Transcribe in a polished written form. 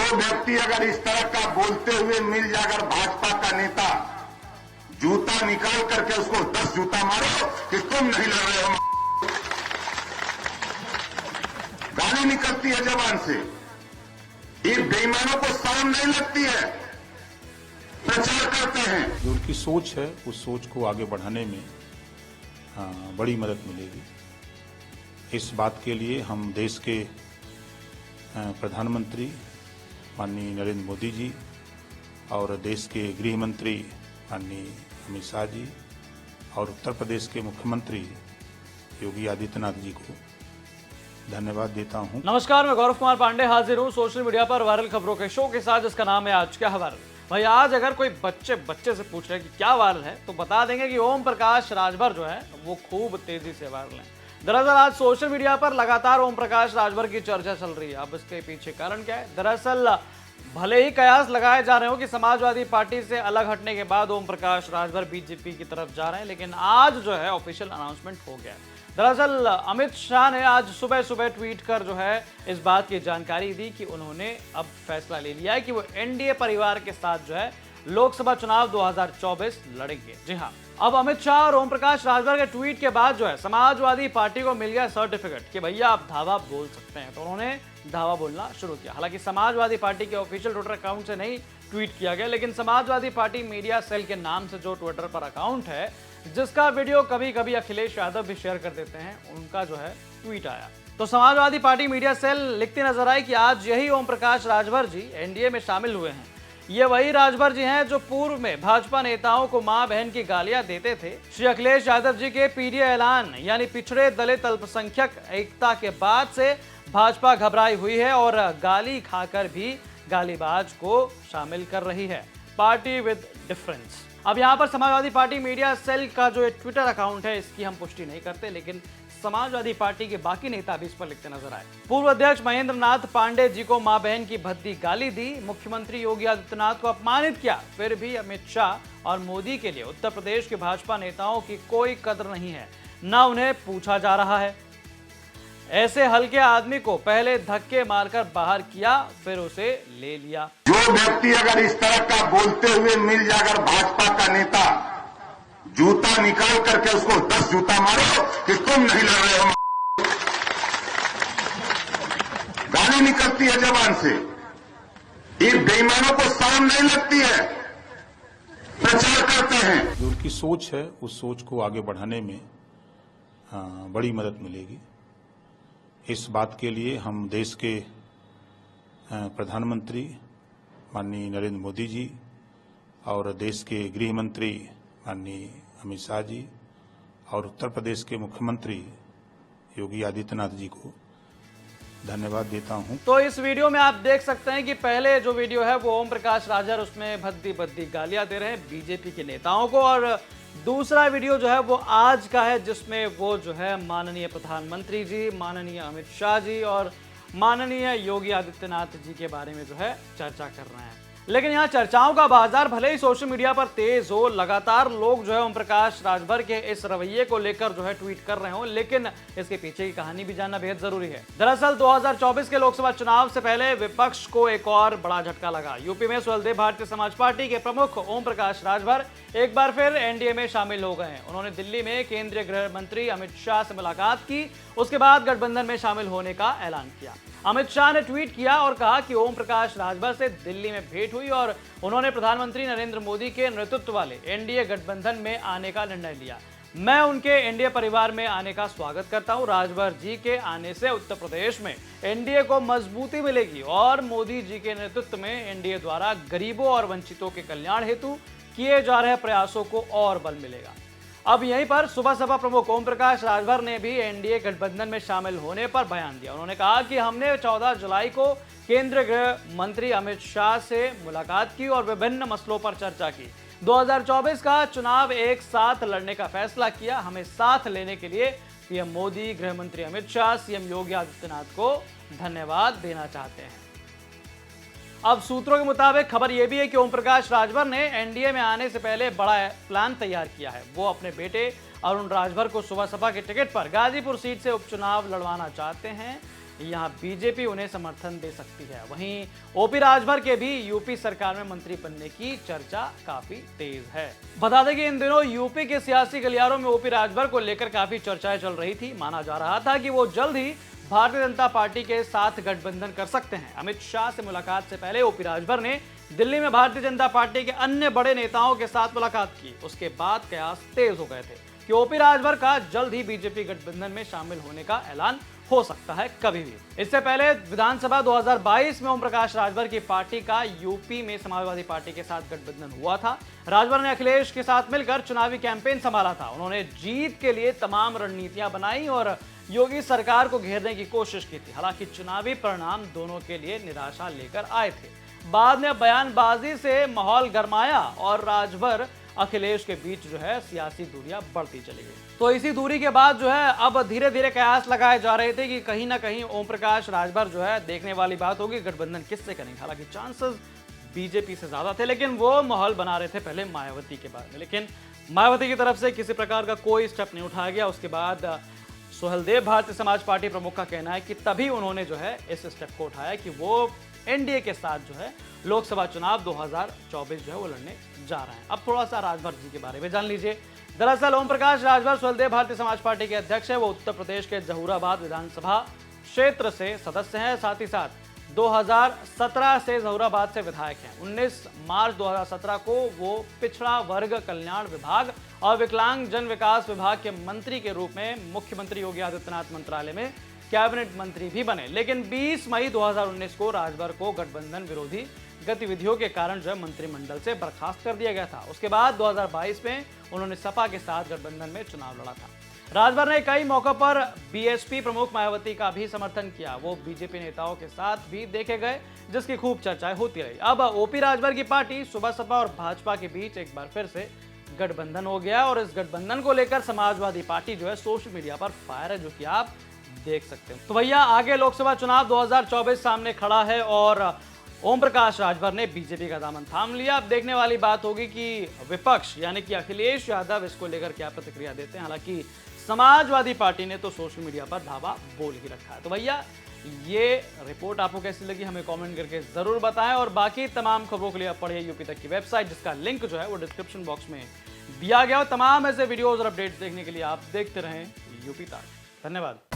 जो व्यक्ति अगर इस तरह का बोलते हुए मिल जाए, अगर भाजपा का नेता, जूता निकाल करके उसको 10 जूता मारो कि तुम नहीं लड़ रहे हो। गाली निकलती है जबान से, ये बेईमानों को शर्म नहीं लगती है, प्रचार करते हैं। जो उनकी सोच है उस सोच को आगे बढ़ाने में बड़ी मदद मिलेगी। इस बात के लिए हम देश के प्रधानमंत्री माननीय नरेंद्र मोदी जी और देश के गृह मंत्री माननीय अमित शाह जी और उत्तर प्रदेश के मुख्यमंत्री योगी आदित्यनाथ जी को धन्यवाद देता हूं। नमस्कार, मैं गौरव कुमार पांडे हाजिर हूं सोशल मीडिया पर वायरल खबरों के शो के साथ, जिसका नाम है आज क्या है वायरल। भाई आज अगर कोई बच्चे से पूछ रहे हैं कि क्या वायरल है, तो बता देंगे कि ओम प्रकाश राजभर जो है वो खूब तेजी से वायरल है। दरअसल आज सोशल मीडिया पर लगातार ओम प्रकाश राजभर की चर्चा चल रही है। अब इसके पीछे कारण क्या है? दरअसल भले ही कयास लगाए जा रहे हो कि समाजवादी पार्टी से अलग हटने के बाद ओम प्रकाश राजभर बीजेपी की तरफ जा रहे हैं, लेकिन आज जो है ऑफिशियल अनाउंसमेंट हो गया है। दरअसल अमित शाह ने आज सुबह सुबह ट्वीट कर जो है इस बात की जानकारी दी कि उन्होंने अब फैसला ले लिया है कि वो एनडीए परिवार के साथ जो है लोकसभा चुनाव 2024 लड़ेंगे। जी हाँ, अब अमित शाह और ओम प्रकाश राजभर के ट्वीट के बाद जो है समाजवादी पार्टी को मिल गया सर्टिफिकेट कि भैया आप धावा बोल सकते हैं, तो उन्होंने धावा बोलना शुरू किया। हालांकि समाजवादी पार्टी के ऑफिशियल ट्विटर अकाउंट से नहीं ट्वीट किया गया, लेकिन समाजवादी पार्टी मीडिया सेल के नाम से जो ट्विटर पर अकाउंट है, जिसका वीडियो कभी कभी अखिलेश यादव भी शेयर कर देते हैं, उनका जो है ट्वीट आया। तो समाजवादी पार्टी मीडिया सेल लिखती नजर आई कि आज यही ओम प्रकाश राजभर जी एनडीए में शामिल हुए हैं। ये वही राजभर जी हैं जो पूर्व में भाजपा नेताओं को मां बहन की गालियां देते थे। श्री अखिलेश यादव जी के पीडीए ऐलान यानी पिछड़े दलित अल्पसंख्यक एकता के बाद से भाजपा घबराई हुई है और गाली खाकर भी गालीबाज को शामिल कर रही है। Party with difference. अब यहाँ पर समाजवादी पार्टी मीडिया सेल का जो ट्विटर अकाउंट है, इसकी हम पुष्टि नहीं करते, लेकिन समाजवादी पार्टी के बाकी नेता भी इस पर लिखते नजर आए। पूर्व अध्यक्ष महेंद्र नाथ पांडे जी को मां बहन की भद्दी गाली दी, मुख्यमंत्री योगी आदित्यनाथ को अपमानित किया, फिर भी अमित शाह और मोदी के लिए उत्तर प्रदेश के भाजपा नेताओं की कोई कदर नहीं है, न उन्हें पूछा जा रहा है। ऐसे हल्के आदमी को पहले धक्के मारकर बाहर किया, फिर उसे ले लिया। जो व्यक्ति अगर इस तरह का बोलते हुए मिल जाए, अगर भाजपा का नेता, जूता निकाल करके उसको 10 जूता मारो कि तुम नहीं लड़ रहे हो। गाली निकलती है जबान से, ये बेईमानों को शर्म नहीं लगती है, प्रचार करते हैं। जो उनकी सोच है उस सोच को आगे बढ़ाने में बड़ी मदद मिलेगी। इस बात के लिए हम देश के प्रधानमंत्री माननीय नरेंद्र मोदी जी और देश के गृह मंत्री माननीय अमित शाह जी और उत्तर प्रदेश के मुख्यमंत्री योगी आदित्यनाथ जी को धन्यवाद देता हूं। तो इस वीडियो में आप देख सकते हैं कि पहले जो वीडियो है वो ओम प्रकाश राजभर उसमें भद्दी गालियां दे रहे हैं बीजेपी के नेताओं को, और दूसरा वीडियो जो है वो आज का है, जिसमें वो जो है माननीय प्रधानमंत्री जी, माननीय अमित शाह जी और माननीय योगी आदित्यनाथ जी के बारे में जो है चर्चा कर रहे हैं। लेकिन यहाँ चर्चाओं का बाजार भले ही सोशल मीडिया पर तेज हो, लगातार लोग जो है ओम प्रकाश राजभर के इस रवैये को लेकर जो है ट्वीट कर रहे हो, लेकिन इसके पीछे की कहानी भी जानना बेहद जरूरी है। दरअसल 2024 के लोकसभा चुनाव से पहले विपक्ष को एक और बड़ा झटका लगा। यूपी में स्वदेव भारतीय समाज पार्टी के प्रमुख ओम प्रकाश राजभर एक बार फिर एनडीए में शामिल हो गए हैं। उन्होंने दिल्ली में केंद्रीय गृह मंत्री अमित शाह से मुलाकात की, उसके बाद गठबंधन में शामिल होने का ऐलान किया। अमित शाह ने ट्वीट किया और कहा कि ओम प्रकाश राजभर से दिल्ली में भेंट हुई और उन्होंने प्रधानमंत्री नरेंद्र मोदी के नेतृत्व वाले एनडीए गठबंधन में आने का निर्णय लिया। मैं उनके एनडीए परिवार में आने का स्वागत करता हूं। राजभर जी के आने से उत्तर प्रदेश में एनडीए को मजबूती मिलेगी और मोदी जी के नेतृत्व में एनडीए द्वारा गरीबों और वंचितों के कल्याण हेतु किए जा रहे प्रयासों को और बल मिलेगा। अब यहीं पर सुबह सपा प्रमुख ओम प्रकाश राजभर ने भी एनडीए गठबंधन में शामिल होने पर बयान दिया। उन्होंने कहा कि हमने 14 जुलाई को केंद्रीय गृह मंत्री अमित शाह से मुलाकात की और विभिन्न मसलों पर चर्चा की। 2024 का चुनाव एक साथ लड़ने का फैसला किया। हमें साथ लेने के लिए पीएम मोदी, गृह मंत्री अमित शाह, सीएम योगी आदित्यनाथ को धन्यवाद देना चाहते हैं। अब सूत्रों के मुताबिक खबर यह भी है कि ओम प्रकाश राजभर ने एनडीए में आने से पहले बड़ा प्लान तैयार किया है। वो अपने बेटे अरुण राजभर को सुबह सपा के टिकट पर गाजीपुर सीट से उपचुनाव लड़वाना चाहते हैं। यहां बीजेपी उन्हें समर्थन दे सकती है। वहीं ओपी राजभर के भी यूपी सरकार में मंत्री बनने की चर्चा काफी तेज है। बता दें कि इन दिनों यूपी के सियासी गलियारों में ओपी राजभर को लेकर काफी चर्चाएं चल रही थी। माना जा रहा था कि वो जल्द ही भारतीय जनता पार्टी के साथ गठबंधन कर सकते हैं। अमित शाह से मुलाकात से पहले ओपी राजभर ने दिल्ली में भारतीय जनता पार्टी के अन्य बड़े नेताओं के साथ मुलाकात की। उसके बाद कयास तेज हो गए थे कि ओपी राजभर का जल्द ही बीजेपी गठबंधन में शामिल होने का ऐलान हो सकता है कभी भी। इससे पहले विधानसभा 2022 में ओम प्रकाश राजभर की पार्टी का यूपी में समाजवादी पार्टी के साथ गठबंधन हुआ था। राजभर ने अखिलेश के साथ मिलकर चुनावी कैंपेन संभाला था। उन्होंने जीत के लिए तमाम रणनीतियां बनाई और योगी सरकार को घेरने की कोशिश की थी। हालांकि चुनावी परिणाम दोनों के लिए निराशा लेकर आए थे। बाद में बयानबाजी से माहौल गरमाया और राजभर अखिलेश के बीच जो है सियासी दूरियां बढ़ती चली गई। तो इसी दूरी के बाद जो है अब धीरे धीरे कयास लगाए जा रहे थे कि कहीं ना कहीं ओम प्रकाश राजभर जो है, देखने वाली बात होगी गठबंधन किससे करेंगे। हालांकि चांसेस बीजेपी से ज्यादा थे, लेकिन वो माहौल बना रहे थे पहले मायावती के बारे में। लेकिन मायावती की तरफ से किसी प्रकार का कोई स्टेप नहीं उठाया गया। उसके बाद सोहेलदेव भारतीय समाज पार्टी प्रमुख का कहना है कि तभी उन्होंने जो है इस स्टेप को उठाया कि वो एनडीए के साथ जो है लोकसभा चुनाव 2024 जो है वो लड़ने जा रहे हैं। अब थोड़ा सा राजभर जी के बारे में जान लीजिए। दरअसल ओम प्रकाश राजभर सोहेलदेव भारतीय समाज पार्टी के अध्यक्ष है। वो उत्तर प्रदेश के जहूराबाद विधानसभा क्षेत्र से सदस्य हैं। साथ ही साथ 2017 से जहूराबाद से विधायक हैं। 19 मार्च 2017 को वो पिछड़ा वर्ग कल्याण विभाग और विकलांग जन विकास विभाग के मंत्री के रूप में मुख्यमंत्री योगी आदित्यनाथ मंत्रालय में कैबिनेट मंत्री भी बने। लेकिन 20 मई 2019 को राजभर को गठबंधन विरोधी गतिविधियों के कारण जो है मंत्रिमंडल से बर्खास्त कर दिया गया था। उसके बाद 2022 में उन्होंने सपा के साथ गठबंधन में चुनाव लड़ा था। राजभर ने कई मौकों पर बीएसपी प्रमुख मायावती का भी समर्थन किया। वो बीजेपी नेताओं के साथ भी देखे गए, जिसकी खूब चर्चाएं होती रही। अब ओपी राजभर की पार्टी सुबह सपा और भाजपा के बीच एक बार फिर से गठबंधन हो गया और इस गठबंधन को लेकर समाजवादी पार्टी जो है सोशल मीडिया पर फायर है, जो कि आप देख सकते हैं। तो भैया आगे लोकसभा चुनाव 2024 सामने खड़ा है और ओम प्रकाश राजभर ने बीजेपी का दामन थाम लिया। अब देखने वाली बात होगी कि विपक्ष यानी कि अखिलेश यादव इसको लेकर क्या प्रतिक्रिया देते हैं। हालांकि समाजवादी पार्टी ने तो सोशल मीडिया पर धावा बोल ही रखा है। तो भैया ये रिपोर्ट आपको कैसी लगी हमें कमेंट करके जरूर बताएं और बाकी तमाम खबरों के लिए आप पढ़िए यूपी तक की वेबसाइट, जिसका लिंक जो है वो डिस्क्रिप्शन बॉक्स में दिया गया। और तमाम ऐसे वीडियोज और अपडेट्स देखने के लिए आप देखते रहें यूपी तक। धन्यवाद।